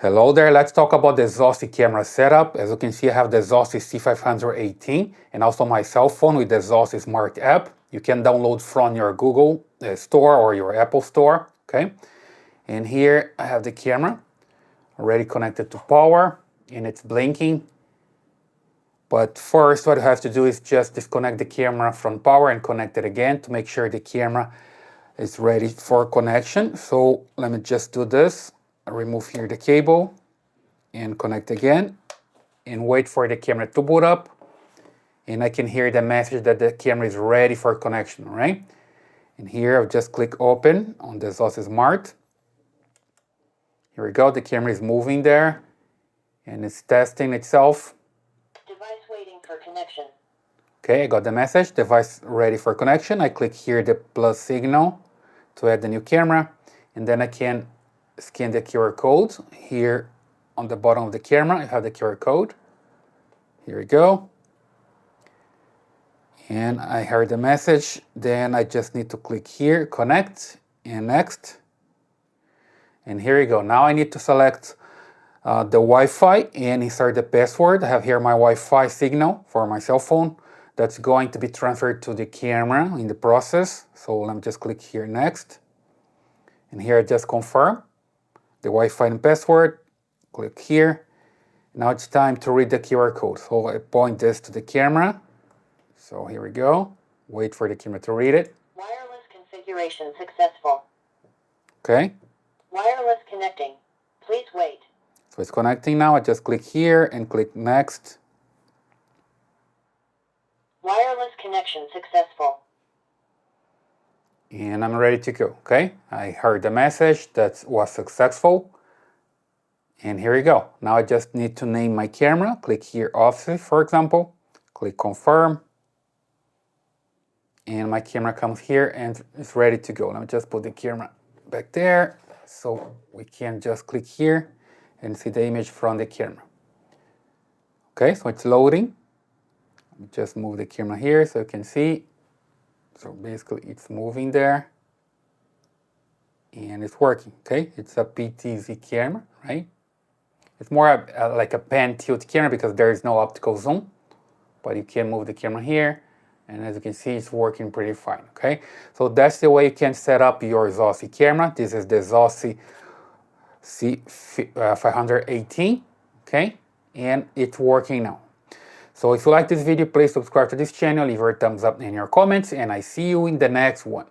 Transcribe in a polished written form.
Hello there, let's talk about the Zosi camera setup. As you can see, I have the Zosi C518 and also my cell phone with the Zosi Smart App. You can download from your Google store or your Apple store, okay? And here I have the camera already connected to power and it's blinking. But first what I have to do is just disconnect the camera from power and connect it again to make sure the camera is ready for connection. So let me just do this. I remove here the cable and connect again and wait for the camera to boot up, and I can hear the message that the camera is ready for connection, right? And here I'll just click open on the Zosi Smart. Here we go, the camera is moving there and it's testing itself. Device waiting for connection. Okay, I got the message, device ready for connection. I click here the plus signal to add the new camera, and then I can scan the QR code. Here on the bottom of the camera, I have the QR code. Here we go. And I heard the message. Then I just need to click here, connect, and next. And here we go. Now I need to select the Wi-Fi and insert the password. I have here my Wi-Fi signal for my cell phone. That's going to be transferred to the camera in the process. So let me just click here, next. And here I just confirm the Wi-Fi and password, click here. Now it's time to read the QR code. So I point this to the camera. So here we go. Wait for the camera to read it. Wireless configuration successful. Okay. Wireless connecting. Please wait. So it's connecting now. I just click here and click next. Wireless connection successful. And I'm ready to go, okay? I heard the message that was successful. And here we go. Now I just need to name my camera. Click here, Office, for example. Click confirm. And my camera comes here and it's ready to go. Let me just put the camera back there so we can just click here and see the image from the camera. Okay, so it's loading. Let me just move the camera here so you can see. So basically it's moving there and it's working, okay? It's a PTZ camera, right? It's more like a pan tilt camera because there is no optical zoom, but you can move the camera here and as you can see it's working pretty fine, okay? So that's the way you can set up your Zosi camera. This is the Zosi C518, okay? And it's working now. So if you like this video, please subscribe to this channel, leave your thumbs up and your comments, and I see you in the next one.